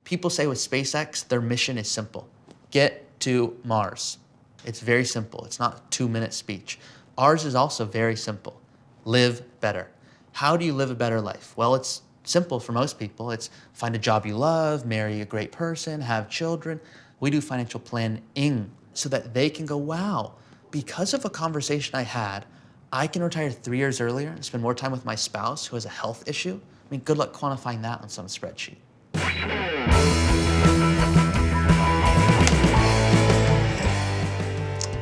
People say with SpaceX, their mission is simple. Get to Mars. It's very simple. It's not a 2-minute speech. Ours is also very simple. Live better. How do you live a better life? Well, it's simple for most people. It's find a job you love, marry a great person, have children. We do financial planning so that they can go, wow, because of a conversation I had, I can retire 3 years earlier and spend more time with my spouse who has a health issue. I mean, good luck quantifying that on some spreadsheet.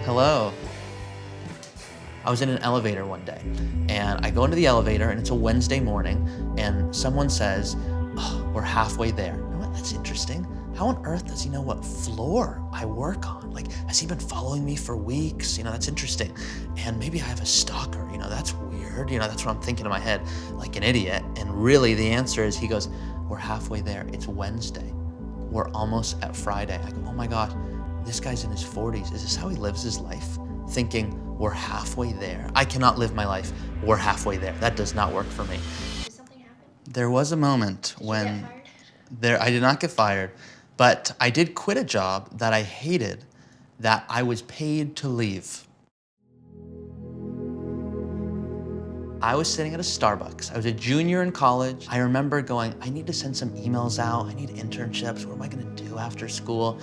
Hello. I was in an elevator one day, and I go into the elevator, and it's a Wednesday morning, and someone says, oh, we're halfway there. You know what? That's interesting. How on earth does he know what floor I work on? Like, has he been following me for weeks? You know, that's interesting. And maybe I have a stalker. You know, that's weird. You know, that's what I'm thinking in my head, like an idiot. And really, the answer is, he goes, we're halfway there. It's Wednesday. We're almost at Friday. I go, oh my God, this guy's in his 40s. Is this how he lives his life? Thinking, we're halfway there. I cannot live my life. We're halfway there. That does not work for me. Did something happen? There was a moment when Did you get fired? I did not get fired, but I did quit a job that I hated, that I was paid to leave. I was sitting at a Starbucks. I was a junior in college. I remember going, I need to send some emails out. I need internships. What am I gonna do after school?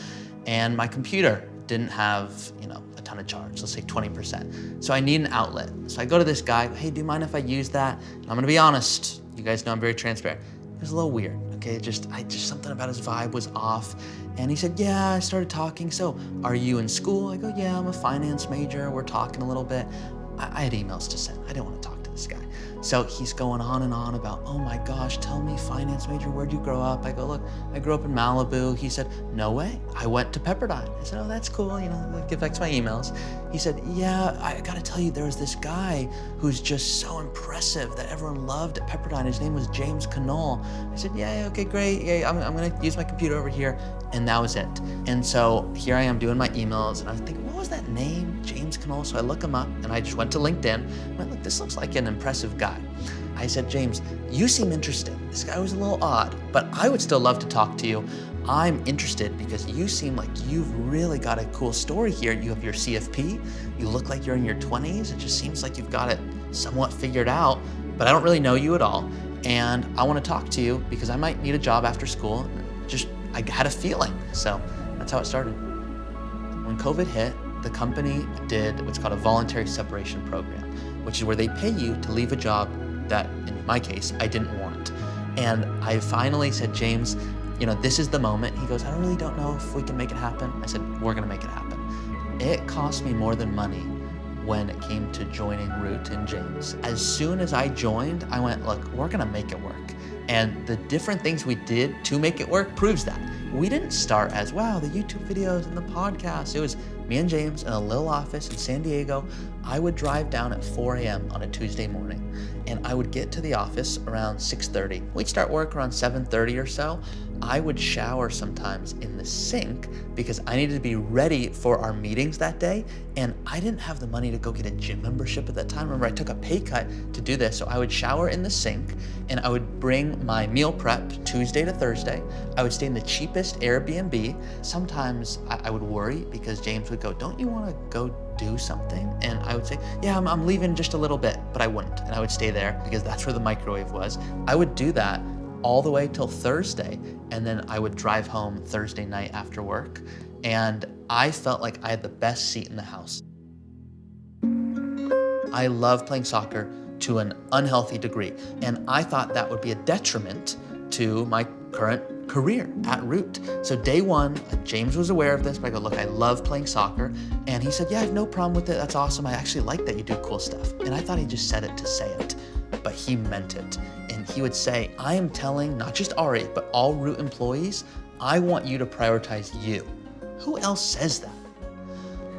And my computer didn't have, a ton of charge, let's say 20%. So I need an outlet. So I go to this guy, hey, do you mind if I use that? And I'm gonna be honest, you guys know I'm very transparent. It was a little weird, okay? Just something about his vibe was off. And he said, yeah, I started talking. So are you in school? I go, yeah, I'm a finance major. We're talking a little bit. I had emails to send. I didn't want to talk to this guy. So he's going on and on about, oh my gosh, tell me, finance major, where'd you grow up? I go, look, I grew up in Malibu. He said, no way, I went to Pepperdine. I said, oh, that's cool, I'll get back to my emails. He said, yeah, I gotta tell you, there was this guy who's just so impressive that everyone loved at Pepperdine. His name was James Knoll. I said, yeah, okay, great. Yeah, I'm gonna use my computer over here. And that was it. And so here I am doing my emails, and I was thinking, what was that name, James Knoll? So I look him up, and I just went to LinkedIn. I went, look, this looks like an impressive guy. I said, James, you seem interesting. This guy was a little odd, but I would still love to talk to you. I'm interested because you seem like you've really got a cool story here. You have your CFP. You look like you're in your 20s. It just seems like you've got it somewhat figured out, but I don't really know you at all. And I want to talk to you because I might need a job after school. I had a feeling. So that's how it started. When COVID hit, the company did what's called a voluntary separation program, which is where they pay you to leave a job that, in my case, I didn't want. And I finally said, James, this is the moment. He goes, I really don't know if we can make it happen. I said, we're gonna make it happen. It cost me more than money when it came to joining Root and James. As soon as I joined, I went, look, we're gonna make it work. And the different things we did to make it work proves that. We didn't start as, wow, the YouTube videos and the podcast. It was me and James in a little office in San Diego. I would drive down at 4 a.m. on a Tuesday morning, and I would get to the office around 6:30. We'd start work around 7:30 or so. I would shower sometimes in the sink because I needed to be ready for our meetings that day, and I didn't have the money to go get a gym membership at that time. Remember, I took a pay cut to do this, so I would shower in the sink, and I would bring my meal prep Tuesday to Thursday. I would stay in the cheapest Airbnb. Sometimes I would worry because James would go, don't you want to go do something? And I would say, yeah, I'm leaving just a little bit, but I wouldn't. And I would stay there because that's where the microwave was. I would do that all the way till Thursday. And then I would drive home Thursday night after work. And I felt like I had the best seat in the house. I love playing soccer to an unhealthy degree. And I thought that would be a detriment to my current career at Root. So day one, James was aware of this, but I go, look, I love playing soccer. And he said, yeah, I have no problem with it. That's awesome. I actually like that you do cool stuff. And I thought he just said it to say it, but he meant it. And he would say, I am telling not just Ari, but all Root employees, I want you to prioritize you. Who else says that?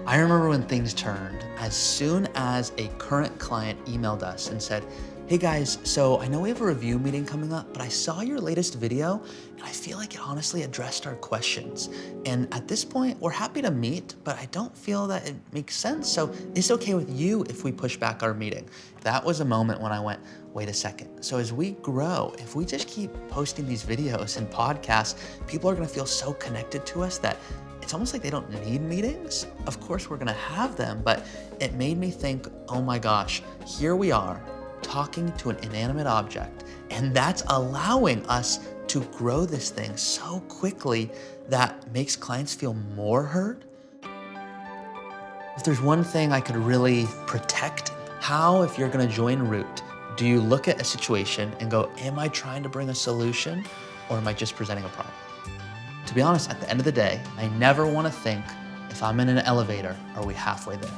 I remember when things turned, as soon as a current client emailed us and said, Hey guys, so I know we have a review meeting coming up, but I saw your latest video and I feel like it honestly addressed our questions. And at this point, we're happy to meet, but I don't feel that it makes sense. So is it okay with you if we push back our meeting? That was a moment when I went, wait a second. So as we grow, if we just keep posting these videos and podcasts, people are gonna feel so connected to us that it's almost like they don't need meetings. Of course, we're gonna have them, but it made me think, oh my gosh, here we are, talking to an inanimate object, and that's allowing us to grow this thing so quickly that makes clients feel more heard. If there's one thing I could really protect, how, if you're gonna join Root, do you look at a situation and go, am I trying to bring a solution or am I just presenting a problem? To be honest, at the end of the day, I never wanna think, if I'm in an elevator, are we halfway there?